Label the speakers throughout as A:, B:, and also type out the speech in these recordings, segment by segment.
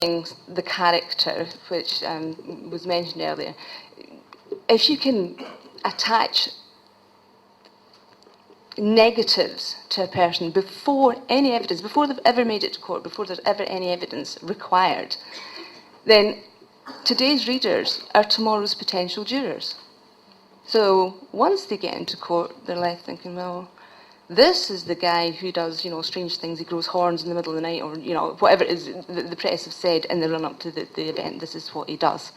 A: the character, which was mentioned earlier, if you can attach negatives to a person before any evidence, before they've ever made it to court, before there's ever any evidence required, then today's readers are tomorrow's potential jurors. So once they get into court, they're left thinking, well, this is the guy who does, strange things. He grows horns in the middle of the night, or, whatever it is the press have said in the run-up to the event, this is what he does.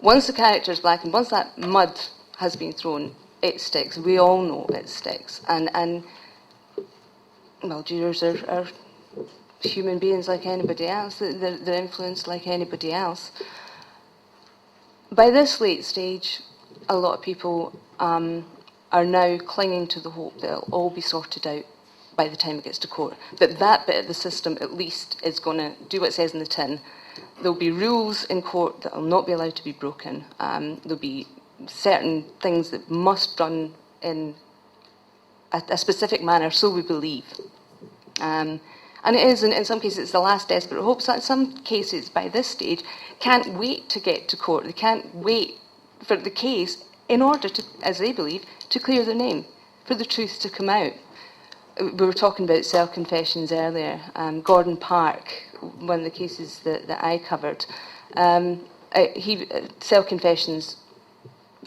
A: Once the character is black, and once that mud has been thrown, it sticks. We all know it sticks. And well, jurors are human beings like anybody else. They're influenced like anybody else. By this late stage, a lot of people are now clinging to the hope that it'll all be sorted out by the time it gets to court. That bit of the system, at least, is going to do what it says in the tin. There'll be rules in court that will not be allowed to be broken. There'll be certain things that must run in a specific manner, so we believe. And it is, in some cases, it's the last desperate hope. So in some cases, by this stage, can't wait to get to court. They can't wait for the case in order to, as they believe, to clear their name, for the truth to come out. We were talking about self-confessions earlier. Gordon Park, one of the cases that I covered, self-confessions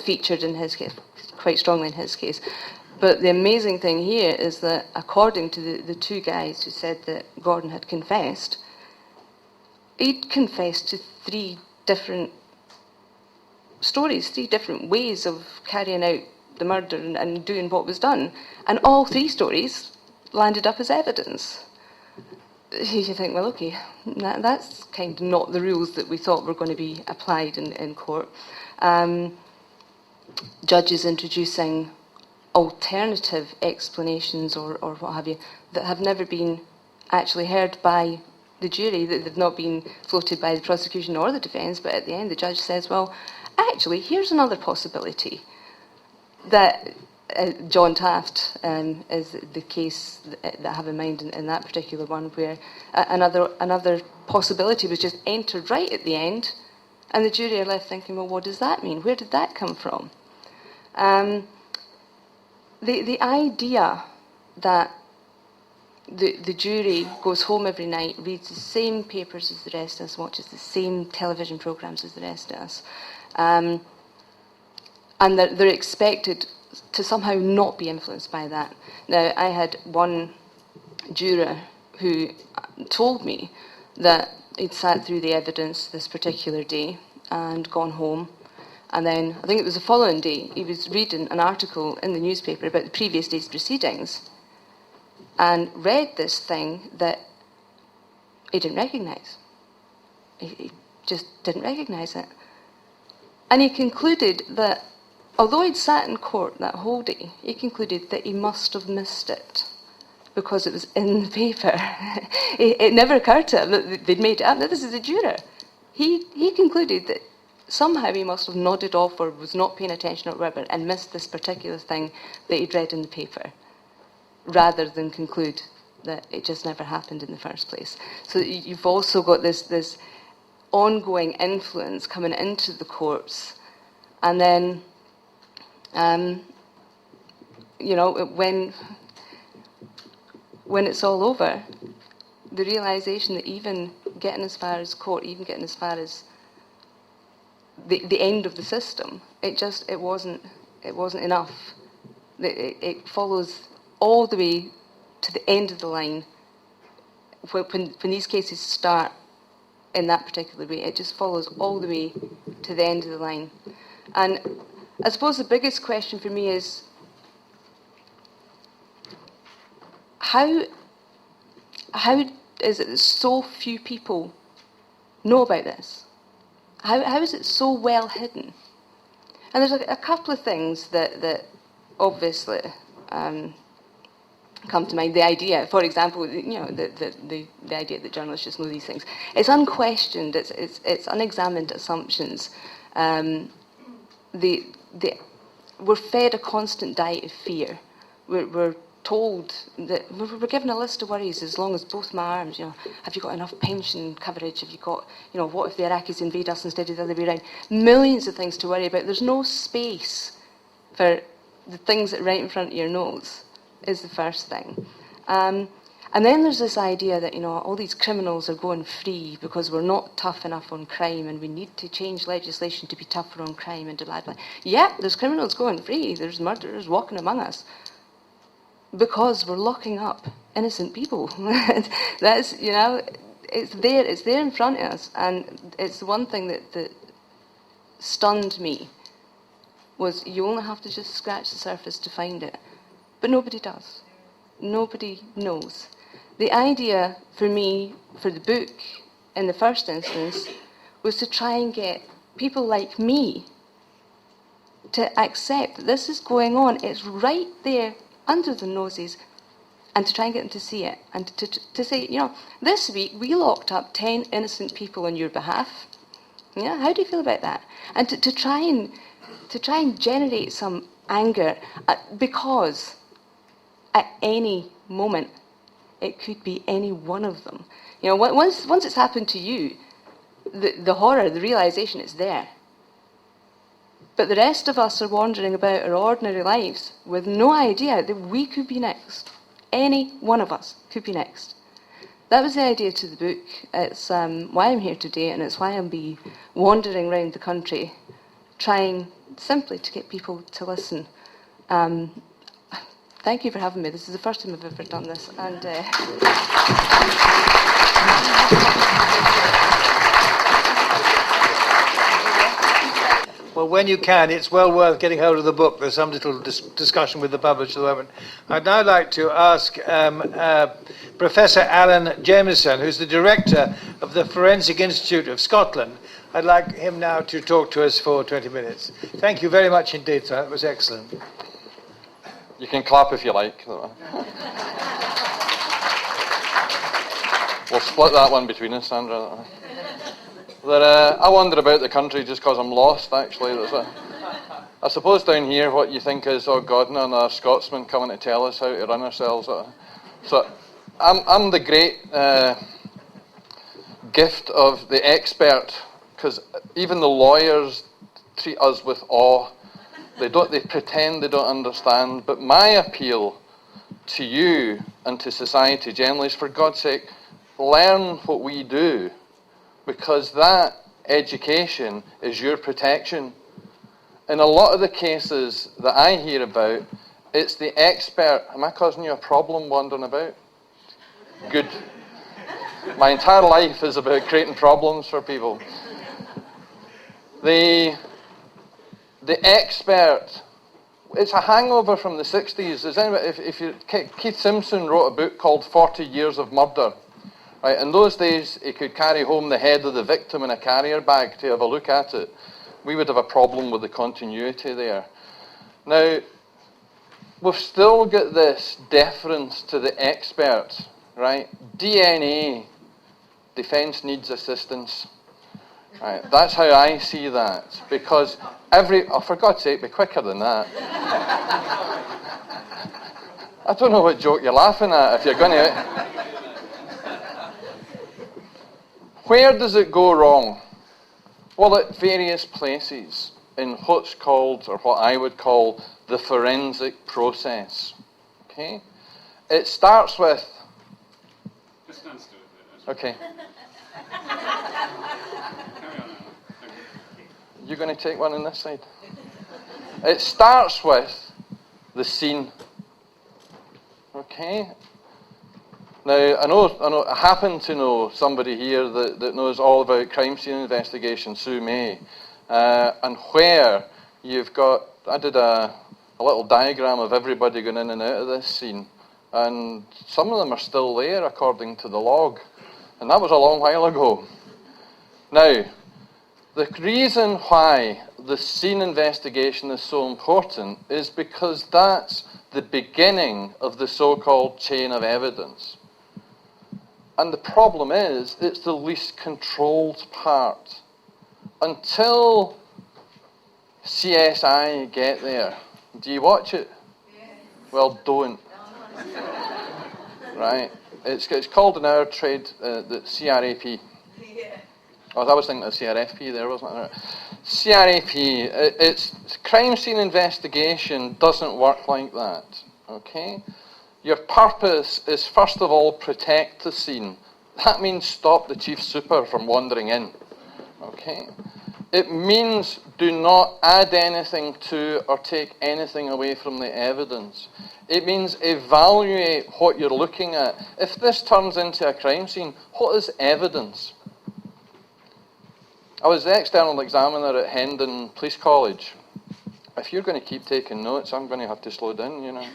A: featured in his case, quite strongly in his case. But the amazing thing here is that according to the two guys who said that Gordon had confessed, he'd confessed to 3 different stories, 3 different ways of carrying out the murder and doing what was done. And all 3 stories landed up as evidence. You think, well, okay, that's kind of not the rules that we thought were going to be applied in court. Judges introducing alternative explanations or what have you that have never been actually heard by the jury, that they've not been floated by the prosecution or the defence, but at the end the judge says, well, actually, here's another possibility. That John Taft is the case that I have in mind in that particular one, where another possibility was just entered right at the end, and the jury are left thinking, well, what does that mean? Where did that come from? The idea that the jury goes home every night, reads the same papers as the rest of us, watches the same television programmes as the rest of us, and that they're expected to somehow not be influenced by that. Now, I had one juror who told me that he'd sat through the evidence this particular day and gone home, and then, I think it was the following day, he was reading an article in the newspaper about the previous day's proceedings and read this thing that he didn't recognise. He just didn't recognise it. And he concluded that, although he'd sat in court that whole day, he concluded that he must have missed it because it was in the paper. It never occurred to him that they'd made it up. Now, this is a juror. He concluded that somehow he must have nodded off or was not paying attention or whatever and missed this particular thing that he'd read in the paper, rather than conclude that it just never happened in the first place. So you've also got this ongoing influence coming into the courts, and then, when it's all over, the realisation that even getting as far as court, even getting as far as the end of the system, it wasn't enough. It follows all the way to the end of the line. When these cases start in that particular way, it just follows all the way to the end of the line. And I suppose the biggest question for me is, how is it that so few people know about this? How is it so well hidden? And there's a couple of things that obviously come to mind. The idea, for example, the idea that journalists just know these things. It's unquestioned. It's unexamined assumptions. We're fed a constant diet of fear. We're told that we're given a list of worries as long as both my arms. Have you got enough pension coverage? Have you got, what if the Iraqis invade us instead of the other way around? Millions of things to worry about. There's no space for the things that are right in front of your nose. Is the first thing. And then there's this idea that, all these criminals are going free because we're not tough enough on crime and we need to change legislation to be tougher on crime and blah, blah. Yeah, there's criminals going free. There's murderers walking among us because we're locking up innocent people. That's, it's there in front of us. And it's the one thing that stunned me was you only have to just scratch the surface to find it. But nobody does. Nobody knows. The idea for me, for the book, in the first instance, was to try and get people like me to accept that this is going on. It's right there under their noses, and to try and get them to see it. And to say, this week we locked up 10 innocent people on your behalf. Yeah, how do you feel about that? And to try and generate some anger, because at any moment, it could be any one of them. Once it's happened to you, the horror, the realisation is there. But the rest of us are wandering about our ordinary lives with no idea that we could be next. Any one of us could be next. That was the idea to the book. It's why I'm here today, and it's why I'll be wandering around the country, trying simply to get people to listen. Thank you for having me. This is the first time I've ever done this. And
B: well, when you can, it's well worth getting hold of the book. There's some little discussion with the publisher at the moment. I'd now like to ask Professor Allan Jamieson, who's the director of the Forensic Institute of Scotland. I'd like him now to talk to us for 20 minutes. Thank you very much indeed, sir. That was excellent.
C: You can clap if you like. We'll split that one between us, Sandra. I wander about the country just because I'm lost, actually. I suppose down here what you think is, oh God, no, another Scotsman coming to tell us how to run ourselves. So I'm the great gift of the expert, because even the lawyers treat us with awe. They pretend they don't understand. But my appeal to you and to society generally is, for God's sake, learn what we do, because that education is your protection. In a lot of the cases that I hear about, it's the expert. Am I causing you a problem wandering about? Good. My entire life is about creating problems for people. The expert, it's a hangover from the 60s. Keith Simpson wrote a book called 40 Years of Murder. Right? In those days, he could carry home the head of the victim in a carrier bag to have a look at it. We would have a problem with the continuity there. Now, we've still got this deference to the expert, right? DNA, defence needs assistance. Right, that's how I see that, because for God's sake, be quicker than that. I don't know what joke you're laughing at if you're going to. Where does it go wrong? Well, at various places in what's called, or what I would call, the forensic process. Okay? It starts with...
D: Just stand still.
C: Okay. You're going to take one on this side. It starts with the scene. Okay? Now, I happen to know somebody here that knows all about crime scene investigation, Sue May, and where you've got, I did a little diagram of everybody going in and out of this scene, and some of them are still there according to the log, and that was a long while ago. Now, the reason why the scene investigation is so important is because that's the beginning of the so-called chain of evidence. And the problem is, it's the least controlled part. Until CSI get there, do you watch it? Yes. Well, don't. Right? It's called in our trade the CRAP. Oh, I was thinking of CRFP there, wasn't it? CRAP, it's crime scene investigation doesn't work like that, okay? Your purpose is, first of all, protect the scene. That means stop the chief super from wandering in, okay? It means do not add anything to or take anything away from the evidence. It means evaluate what you're looking at. If this turns into a crime scene, what is evidence? I was the external examiner at Hendon Police College. If you're going to keep taking notes, I'm going to have to slow down, you know.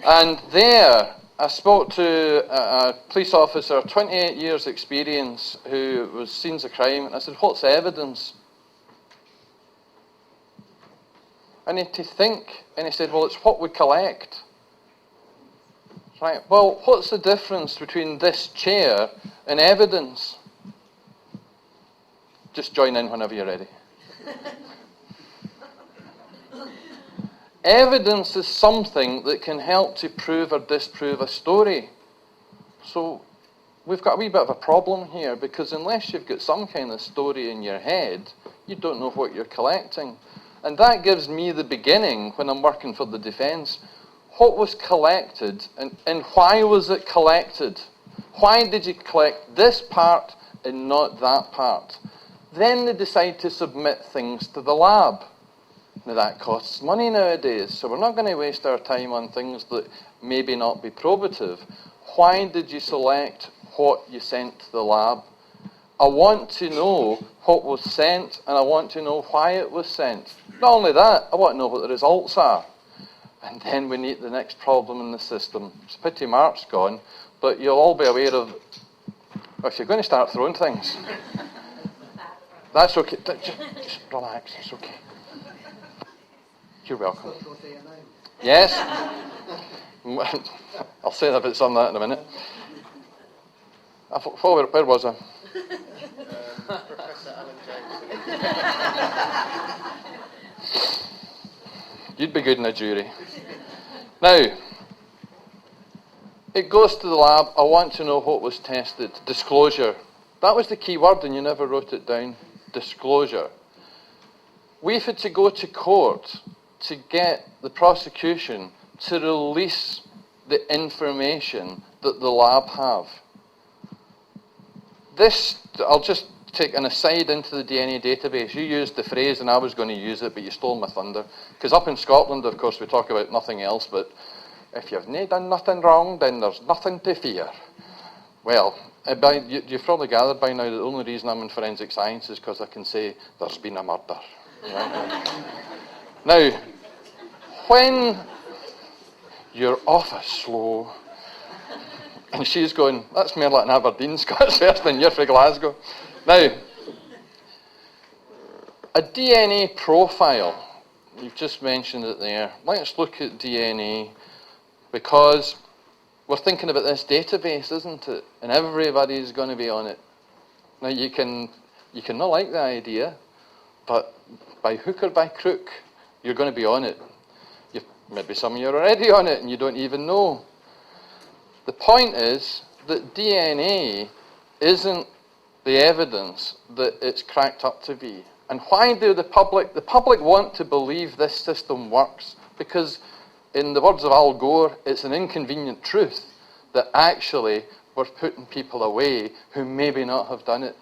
C: And there, I spoke to a police officer, 28 years experience, who was scenes of crime, and I said, what's evidence? I need to think. And he said, well, it's what we collect. Right, well, what's the difference between this chair and evidence? Just join in whenever you're ready. Evidence is something that can help to prove or disprove a story. So we've got a wee bit of a problem here, because unless you've got some kind of story in your head, you don't know what you're collecting. And that gives me the beginning when I'm working for the defence. What was collected and why was it collected? Why did you collect this part and not that part? Then they decide to submit things to the lab. Now that costs money nowadays, so we're not going to waste our time on things that maybe not be probative. Why did you select what you sent to the lab? I want to know what was sent, and I want to know why it was sent. Not only that, I want to know what the results are. And then we meet the next problem in the system. It's a pity Mark's gone, but you'll all be aware of, if you're going to start throwing things, that's okay. Just relax, it's okay. You're welcome. Yes? I'll say a bit some of that in a minute. Where was I?
E: Professor Allan Jamieson.
C: You'd be good in a jury. Now, it goes to the lab. I want to know what was tested. Disclosure. That was the key word, and you never wrote it down. Disclosure. We've had to go to court to get the prosecution to release the information that the lab have. This, I'll just take an aside into the DNA database. You used the phrase, and I was going to use it, but you stole my thunder. Because up in Scotland, of course, we talk about nothing else, but if you've done nothing wrong, then there's nothing to fear. Well, you've probably gathered by now that the only reason I'm in forensic science is because I can say there's been a murder. Right? Now, when you're off a slow, and she's going, that's more like an Aberdeen Scots first than you're from Glasgow. Now, a DNA profile, you've just mentioned it there. Let's look at DNA, because we're thinking about this database, isn't it? And everybody's going to be on it. Now, you can not like the idea, but by hook or by crook, you're going to be on it. Maybe some of you are already on it and you don't even know. The point is that DNA isn't the evidence that it's cracked up to be. And why do the public want to believe this system works? Because, in the words of Al Gore, it's an inconvenient truth that actually we're putting people away who maybe not have done it.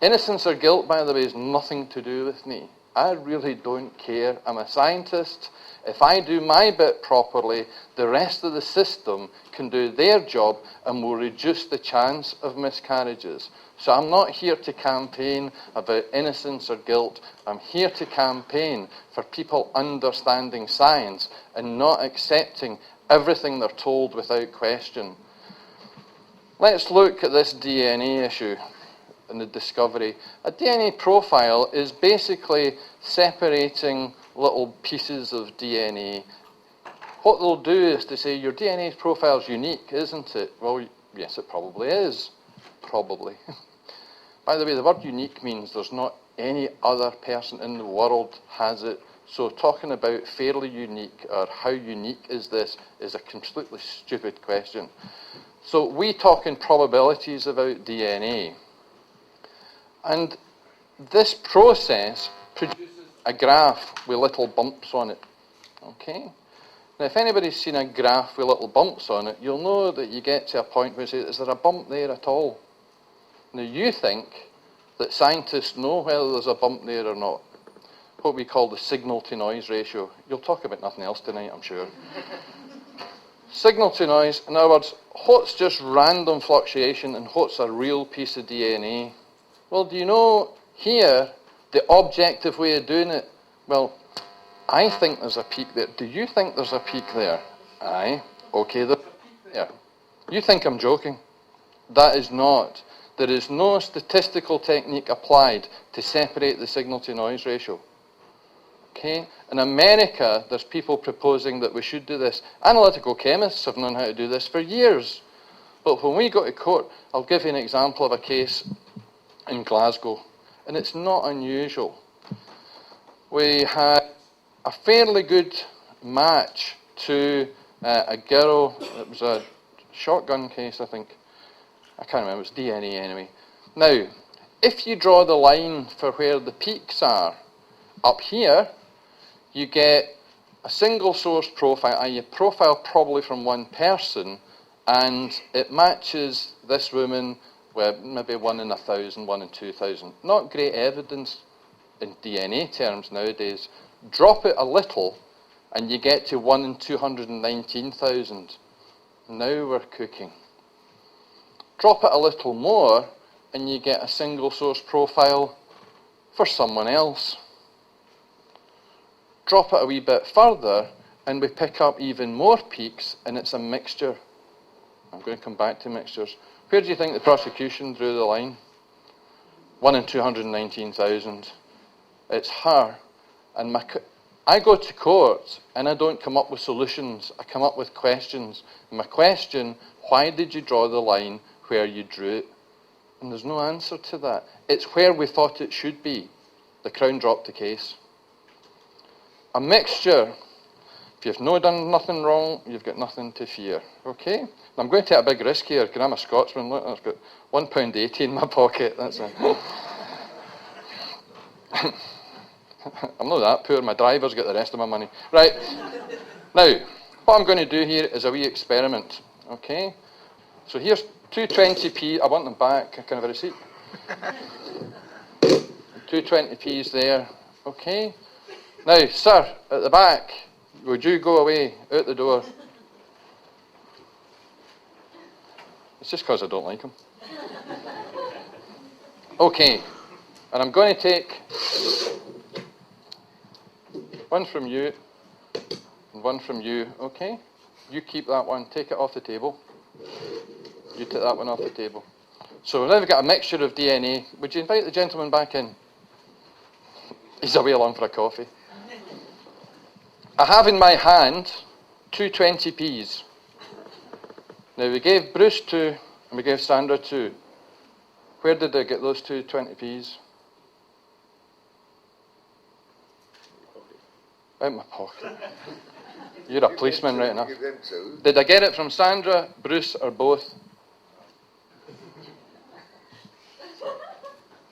C: Innocence or guilt, by the way, has nothing to do with me. I really don't care. I'm a scientist. If I do my bit properly, the rest of the system can do their job and will reduce the chance of miscarriages. So I'm not here to campaign about innocence or guilt. I'm here to campaign for people understanding science and not accepting everything they're told without question. Let's look at this DNA issue and the discovery. A DNA profile is basically separating little pieces of DNA. What they'll do is to say, your DNA profile is unique, isn't it? Well, yes, it probably is. Probably. By the way, the word unique means there's not any other person in the world has it So talking about fairly unique or how unique is this is a completely stupid question. So we talk in probabilities about DNA. And this process produces a graph with little bumps on it. Okay? Now, if anybody's seen a graph with little bumps on it, you'll know that you get to a point where you say, is there a bump there at all? Now, you think that scientists know whether there's a bump there or not. What we call the signal-to-noise ratio. You'll talk about nothing else tonight, I'm sure. Signal-to-noise, in other words, what's just random fluctuation and what's a real piece of DNA? Well, do you know here, the objective way of doing it? Well, I think there's a peak there. Do you think there's a peak there? Aye. Okay, there's a peak there. You think I'm joking? That is not. There is no statistical technique applied to separate the signal-to-noise ratio. Okay? In America, there's people proposing that we should do this. Analytical chemists have known how to do this for years. But when we go to court, I'll give you an example of a case in Glasgow. And it's not unusual. We had a fairly good match to a girl. It was a shotgun case, I think. I can't remember. It was DNA anyway. Now, if you draw the line for where the peaks are, up here, you get a single source profile, i.e. a profile probably from one person, and it matches this woman with maybe 1 in 1,000, 1 in 2,000. Not great evidence in DNA terms nowadays. Drop it a little, and you get to 1 in 219,000. Now we're cooking. Drop it a little more, and you get a single source profile for someone else. Drop it a wee bit further, and we pick up even more peaks, and it's a mixture. I'm going to come back to mixtures. Where do you think the prosecution drew the line? 1 in 219,000. It's her. And I go to court, and I don't come up with solutions. I come up with questions. And my question, why did you draw the line where you drew it? And there's no answer to that. It's where we thought it should be. The Crown dropped the case. A mixture. If you've no done nothing wrong, you've got nothing to fear. Okay? And I'm going to take a big risk here, because I'm a Scotsman. Look, I've got £1.80 in my pocket. That's it. I'm not that poor. My driver's got the rest of my money. Right. Now, what I'm going to do here is a wee experiment. Okay? So here's 220p. I want them back. Can I have a receipt? 220p's there. Okay? Now, sir, at the back, would you go away, out the door? It's just because I don't like him. Okay, and I'm going to take one from you and one from you, okay? You keep that one, take it off the table. You take that one off the table. So now we've got a mixture of DNA. Would you invite the gentleman back in? He's away along for a coffee. I have in my hand 220p's. Now we gave Bruce 2 and we gave Sandra 2. Where did I get those 220p's? Out my pocket. You're a policeman, right enough. Did I get it from Sandra, Bruce, or both?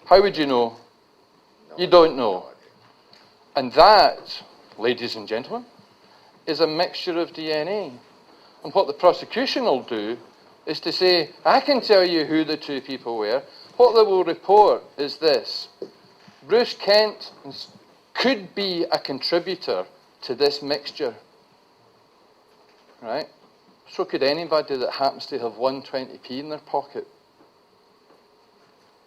C: How would you know? You don't know. And that, ladies and gentlemen, is a mixture of DNA. And what the prosecution will do is to say, I can tell you who the two people were. What they will report is this. Bruce Kent could be a contributor to this mixture. Right? So could anybody that happens to have 120p in their pocket.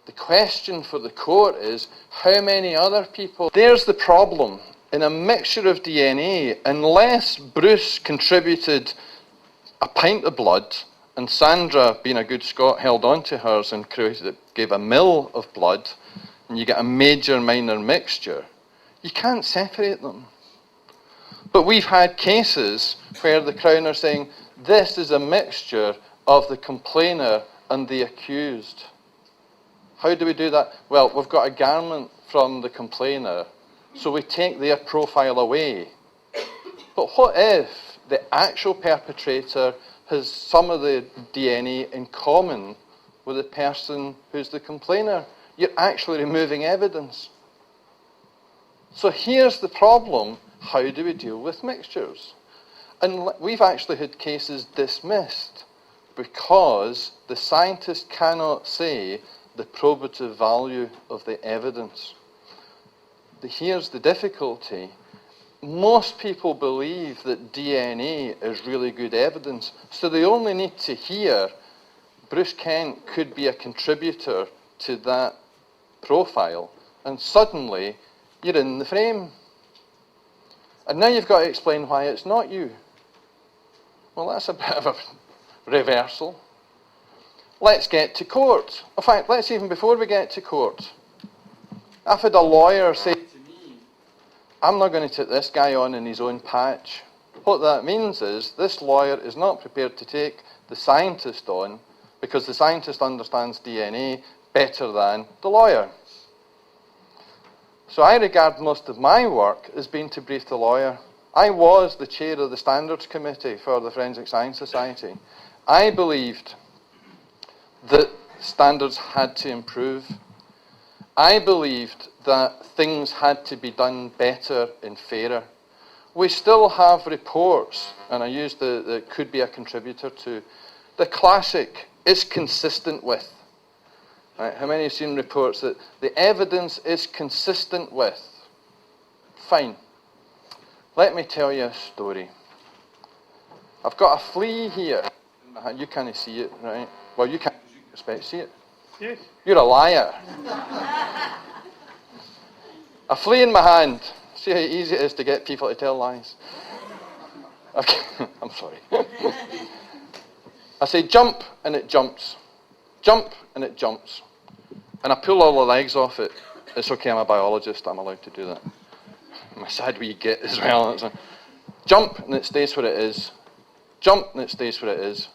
C: The question for the court is, how many other people? There's the problem. In a mixture of DNA, unless Bruce contributed a pint of blood, and Sandra, being a good Scot, held on to hers and gave a mil of blood, and you get a major-minor mixture, you can't separate them. But we've had cases where the Crown are saying, this is a mixture of the complainer and the accused. How do we do that? Well, we've got a garment from the complainer, So we take their profile away. But what if the actual perpetrator has some of the DNA in common with the person who's the complainer? You're actually removing evidence. So here's the problem. How do we deal with mixtures? And we've actually had cases dismissed because the scientist cannot say the probative value of the evidence. Here's the difficulty. Most people believe that DNA is really good evidence, so they only need to hear Bruce Kent could be a contributor to that profile, and suddenly you're in the frame. And now you've got to explain why it's not you. Well, that's a bit of a reversal. Let's get to court. In fact, let's even before we get to court. I've had a lawyer say to me, I'm not going to take this guy on in his own patch. What that means is this lawyer is not prepared to take the scientist on because the scientist understands DNA better than the lawyer. So I regard most of my work as being to brief the lawyer. I was the chair of the Standards Committee for the Forensic Science Society. I believed that standards had to improve. I believed that things had to be done better and fairer. We still have reports, and I use the could be a contributor to, the classic, is consistent with. Right? How many have seen reports that the evidence is consistent with? Fine. Let me tell you a story. I've got a flea here. You can't see it, right? Well, you can't see it.
B: Yes.
C: You're a liar. A flea in my hand. See how easy it is to get people to tell lies. Okay. I'm sorry. I say jump, and it jumps. Jump, and it jumps. And I pull all the legs off it. It's okay, I'm a biologist, I'm allowed to do that. I'm a sad wee git as well. It's a jump, and it stays where it is. Jump, and it stays where it is.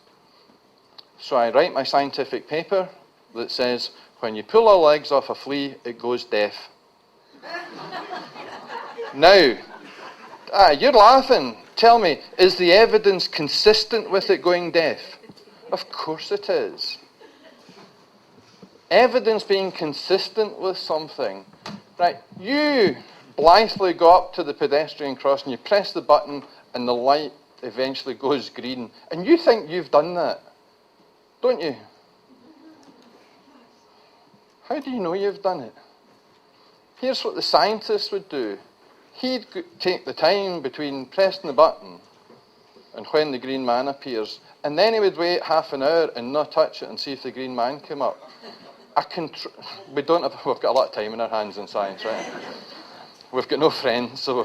C: So I write my scientific paper that says, when you pull the legs off a flea, it goes deaf. Now, you're laughing. Tell me, is the evidence consistent with it going deaf? Of course it is. Evidence being consistent with something. Right, you blithely go up to the pedestrian crossing, you press the button, and the light eventually goes green. And you think you've done that, don't you? How do you know you've done it? Here's what the scientist would do. He'd take the time between pressing the button and when the green man appears, and then he would wait half an hour and not touch it and see if the green man came up. We've got a lot of time in our hands in science, right? We've got no friends, so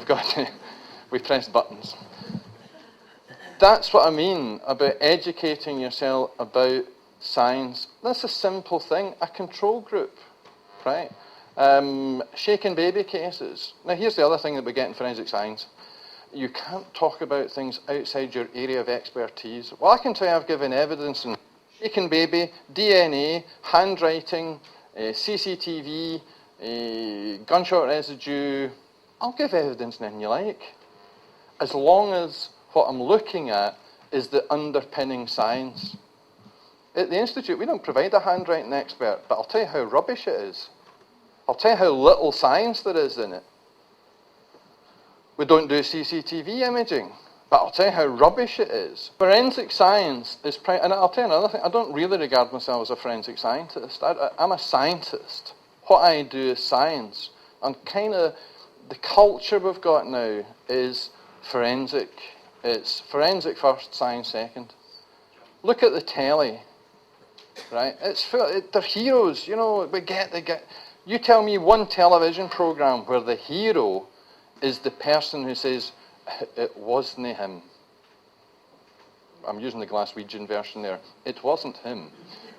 C: we press buttons. That's what I mean about educating yourself about science. That's a simple thing, a control group, right? Shaken baby cases. Now here's the other thing that we get in forensic science. You can't talk about things outside your area of expertise. Well, I can tell you I've given evidence in shaken baby, DNA, handwriting, CCTV, gunshot residue. I'll give evidence in anything you like. As long as what I'm looking at is the underpinning science. At the Institute, we don't provide a handwriting expert, but I'll tell you how rubbish it is. I'll tell you how little science there is in it. We don't do CCTV imaging, but I'll tell you how rubbish it is. Forensic science is, and I'll tell you another thing, I don't really regard myself as a forensic scientist. I'm a scientist. What I do is science. And kind of the culture we've got now is forensic. It's forensic first, science second. Look at the telly, right? They're heroes, you know, you tell me one television program where the hero is the person who says, it wasn't him. I'm using the Glaswegian version there. It wasn't him,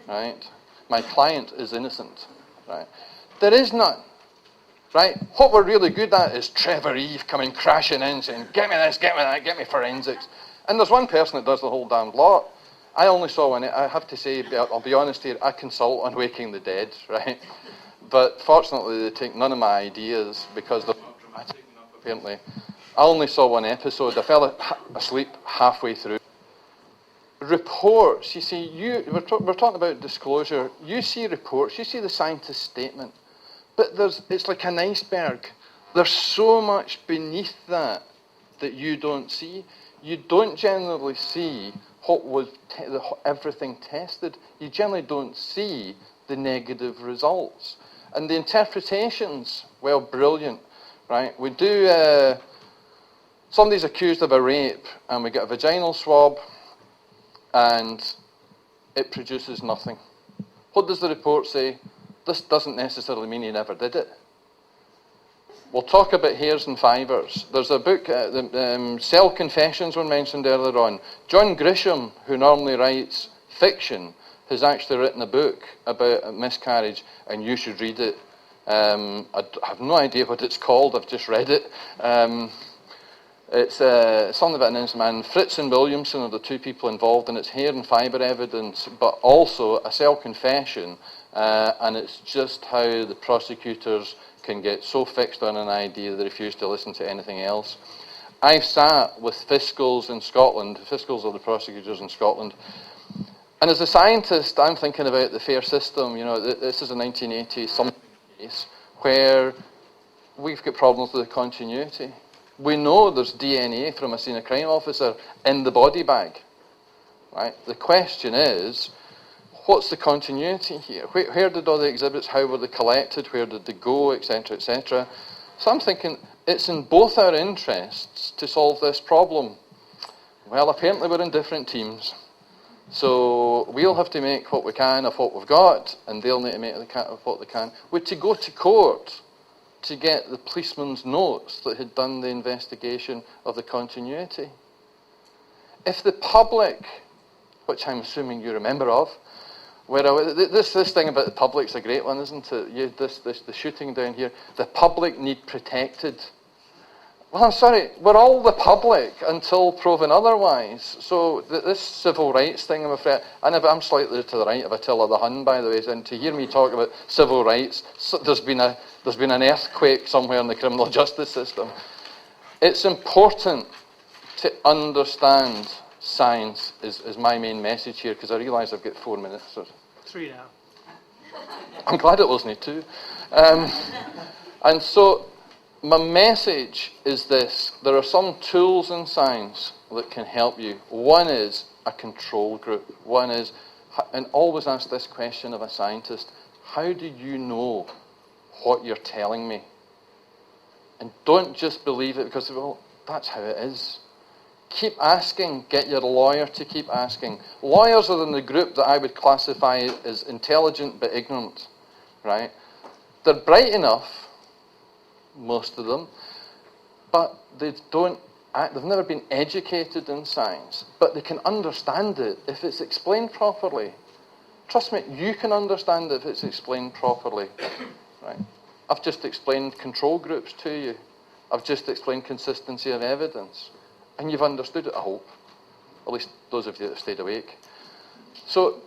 C: right? My client is innocent, right? There is none, right? What we're really good at is Trevor Eve coming crashing in saying, get me this, get me that, get me forensics. And there's one person that does the whole damn lot. I only saw one, I have to say, I'll be honest here, I consult on Waking the Dead, right? But fortunately they take none of my ideas because they're not apparently. I only saw one episode. I fell asleep halfway through. Reports, you see, we're talking about disclosure. You see reports, you see the scientist statement, but it's like an iceberg. There's so much beneath that you don't see. You don't generally see what was everything tested. You generally don't see the negative results. And the interpretations, well, brilliant, right? We do, somebody's accused of a rape, and we get a vaginal swab, and it produces nothing. What does the report say? This doesn't necessarily mean he never did it. We'll talk about hairs and fibres. There's a book, Cell Confessions were mentioned earlier on. John Grisham, who normally writes fiction, has actually written a book about a miscarriage, and you should read it. I have no idea what it's called, I've just read it. It's something about an innocent man. Fritz and Williamson are the two people involved, and it's hair and fibre evidence, but also a self-confession, and it's just how the prosecutors can get so fixed on an idea they refuse to listen to anything else. I've sat with fiscals in Scotland. Fiscals are the prosecutors in Scotland. And as a scientist, I'm thinking about the fair system. You know, this is a 1980-something case where we've got problems with the continuity. We know there's DNA from a senior crime officer in the body bag, right? The question is, what's the continuity here? Where did all the exhibits, how were they collected, where did they go, etc., etc.? So I'm thinking it's in both our interests to solve this problem. Well, apparently we're in different teams. So we'll have to make what we can of what we've got, and they'll need to make of what they can. We're to go to court to get the policeman's notes that had done the investigation of the continuity. If the public, which I'm assuming you're a member of, this thing about the public's a great one, isn't it? The shooting down here, the public need protected. Well, I'm sorry, we're all the public until proven otherwise. So this civil rights thing, I'm afraid, and I'm slightly to the right of Attila the Hun, by the way, and to hear me talk about civil rights, there's been an earthquake somewhere in the criminal justice system. It's important to understand science is my main message here, because I realise I've got 4 minutes. Or
B: 3 now.
C: I'm glad it wasn't 2. And so my message is this. There are some tools in science that can help you. One is a control group. One is, and always ask this question of a scientist, how do you know what you're telling me? And don't just believe it because, well, that's how it is. Keep asking. Get your lawyer to keep asking. Lawyers are in the group that I would classify as intelligent but ignorant, right? They're bright enough, most of them, but they've never been educated in science, but they can understand it if it's explained properly. Trust me, you can understand it if it's explained properly, right? I've just explained control groups to you. I've just explained consistency of evidence, and you've understood it, I hope. At least those of you that have stayed awake. So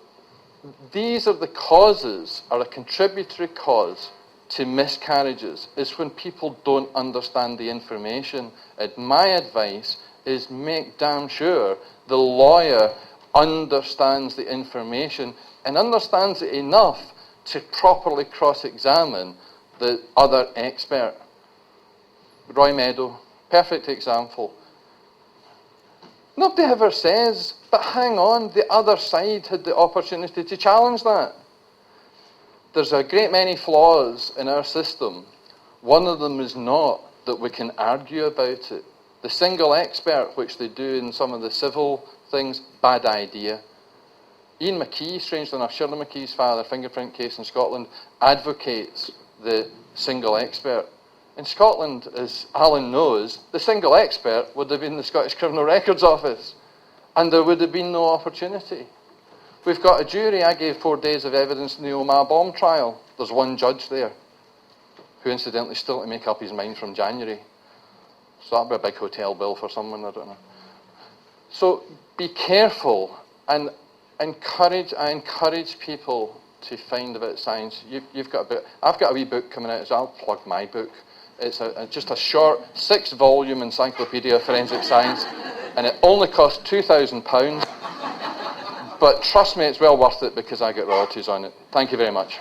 C: these are the causes, or a contributory cause to miscarriages, is when people don't understand the information. And my advice is make damn sure the lawyer understands the information and understands it enough to properly cross-examine the other expert. Roy Meadow, perfect example. Nobody ever says, but hang on, the other side had the opportunity to challenge that. There's a great many flaws in our system. One of them is not that we can argue about it. The single expert, which they do in some of the civil things, bad idea. Ian McKee, strangely enough, Shirley McKee's father, Fingerprint case in Scotland, advocates the single expert. In Scotland, as Allan knows, the single expert would have been the Scottish Criminal Records Office, and there would have been no opportunity. We've got a jury. I gave 4 days of evidence in the Omagh bomb trial. There's one judge there, who incidentally still to make up his mind from January. So that'll be a big hotel bill for someone, I don't know. So be careful, and I encourage people to find about science. You've got a book. I've got a wee book coming out, so I'll plug my book. It's just a short 6-volume encyclopedia of forensic science, and it only costs £2,000. But trust me, it's well worth it because I get royalties on it. Thank you very much.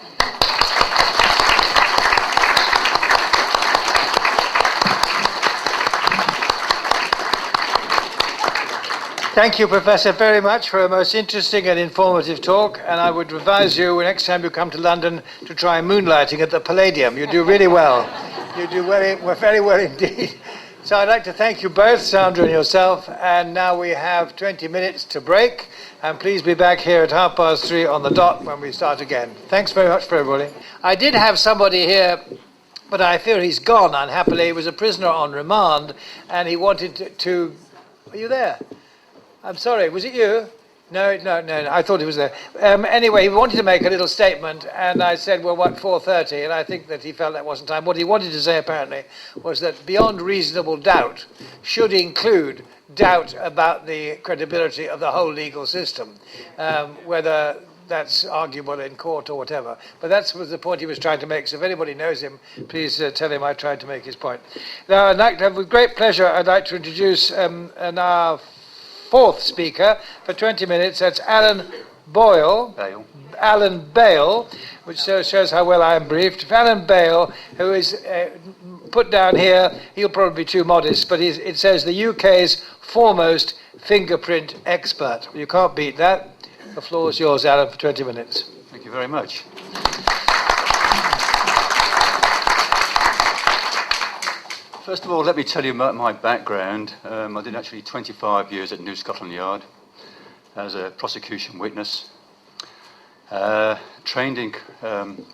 B: Thank you, Professor, very much for a most interesting and informative talk. And I would advise you, next time you come to London, to try moonlighting at the Palladium. You do really well. You do very well indeed. So I'd like to thank you both, Sandra and yourself. And now we have 20 minutes to break. And please be back here at 3:30 on the dot when we start again. Thanks very much for everybody. I did have somebody here, but I fear he's gone, unhappily. He was a prisoner on remand, and he wanted to... Are you there? I'm sorry, was it you? No, I thought he was there. Anyway, he wanted to make a little statement, and I said, well, what, 4:30? And I think that he felt that wasn't time. What he wanted to say, apparently, was that beyond reasonable doubt should include doubt about the credibility of the whole legal system, whether that's arguable in court or whatever. But that was the point he was trying to make. So if anybody knows him, please tell him I tried to make his point. Now, I'd like to have, with great pleasure, I'd like to introduce our fourth speaker for 20 minutes. That's Allan Bayle. Allan Bayle, which shows how well I am briefed. Allan Bayle, who is put down here, he'll probably be too modest, but it says the UK's foremost fingerprint expert. You can't beat that. The floor is yours, Allan, for 20 minutes.
E: Thank you very much. First of all, let me tell you about my background. I did actually 25 years at New Scotland Yard as a prosecution witness. Trained in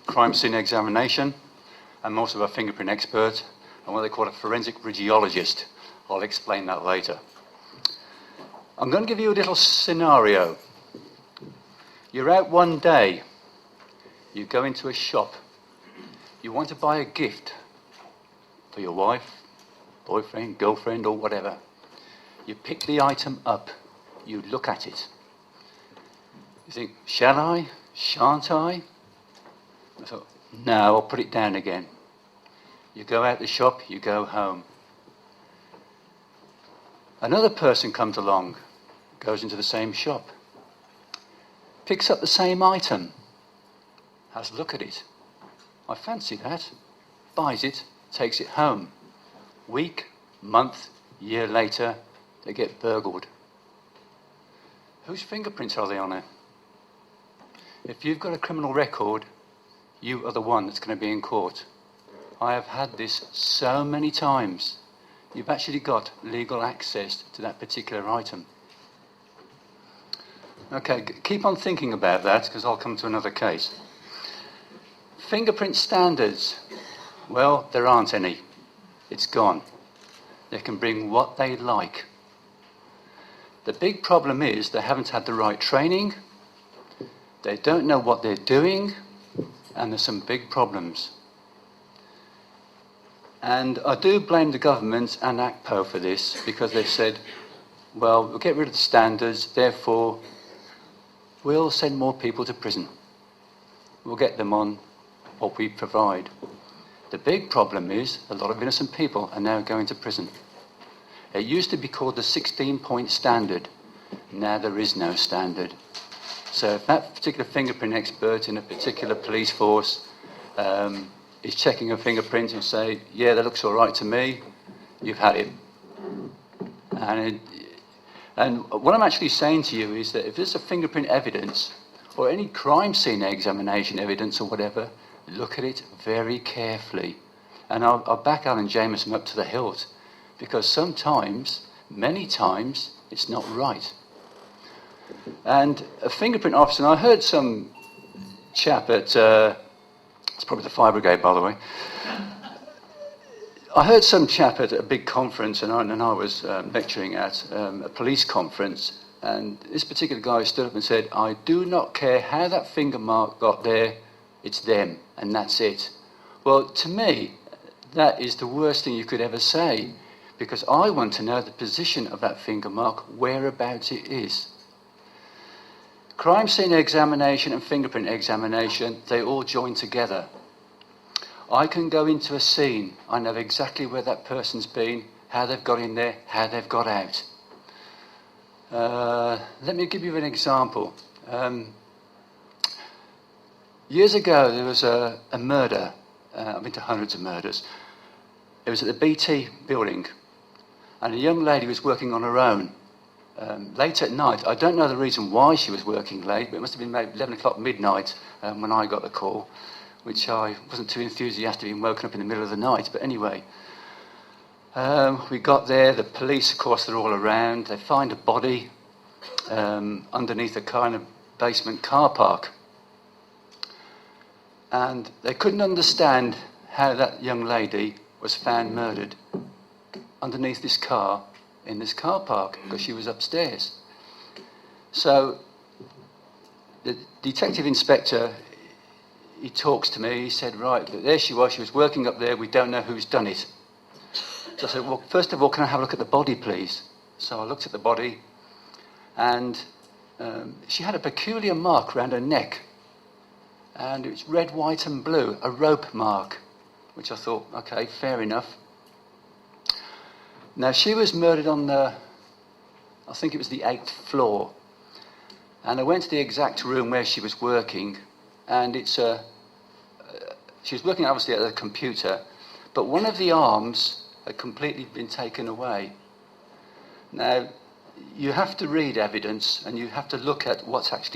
E: crime scene examination. I'm also a fingerprint expert and what they call a forensic radiologist. I'll explain that later. I'm going to give you a little scenario. You're out one day. You go into a shop. You want to buy a gift for your wife, boyfriend, girlfriend, or whatever. You pick the item up. You look at it. You think, shall I? Shan't I? I thought, no, I'll put it down again. You go out the shop, you go home. Another person comes along, goes into the same shop, picks up the same item, has a look at it. I fancy that, buys it, takes it home. Week, month, year later, they get burgled. Whose fingerprints are they on it? If you've got a criminal record, you are the one that's going to be in court. I have had this so many times. You've actually got legal access to that particular item. Okay, keep on thinking about that, because I'll come to another case. Fingerprint standards. Well, there aren't any. It's gone. They can bring what they like. The big problem is they haven't had the right training, they don't know what they're doing, and there's some big problems. And I do blame the government and ACPO for this, because they've said, well, we'll get rid of the standards, therefore we'll send more people to prison. We'll get them on what we provide. The big problem is a lot of innocent people are now going to prison. It used to be called the 16-point standard. Now there is no standard. So if that particular fingerprint expert in a particular police force is checking a fingerprint and say, yeah, that looks all right to me, you've had it. And what I'm actually saying to you is that if there's a fingerprint evidence or any crime scene examination evidence or whatever, look at it very carefully. And I'll back Allan Jamieson up to the hilt, because sometimes, many times, it's not right. And a fingerprint officer, and I heard some chap at, it's probably the Fire Brigade, by the way, I heard some chap at a big conference, and I was lecturing at a police conference, and this particular guy stood up and said, I do not care how that finger mark got there, it's them, and that's it. Well, to me, that is the worst thing you could ever say, because I want to know the position of that finger mark, whereabouts it is. Crime scene examination and fingerprint examination, they all join together. I can go into a scene. I know exactly where that person's been, how they've got in there, how they've got out. Let me give you an example. Years ago, there was a murder. I've been to hundreds of murders. It was at the BT building, and a young lady was working on her own. Late at night, I don't know the reason why she was working late, but it must have been maybe 11 o'clock midnight when I got the call, which I wasn't too enthusiastic in woken up in the middle of the night. But anyway, we got there. The police, of course, they're all around. They find a body underneath a kind of basement car park. And they couldn't understand how that young lady was found murdered underneath this car in this car park because she was upstairs. So the detective inspector, he talks to me, he said, right, there she was working up there, we don't know who's done it. So I said, well, first of all, can I have a look at the body, please? So I looked at the body, and she had a peculiar mark around her neck. And it was red, white and blue, a rope mark, which I thought, okay, fair enough. Now, she was murdered on I think it was the 8th floor. And I went to the exact room where she was working, and she was working obviously at a computer, but one of the arms had completely been taken away. Now, you have to read evidence, and you have to look at what's actually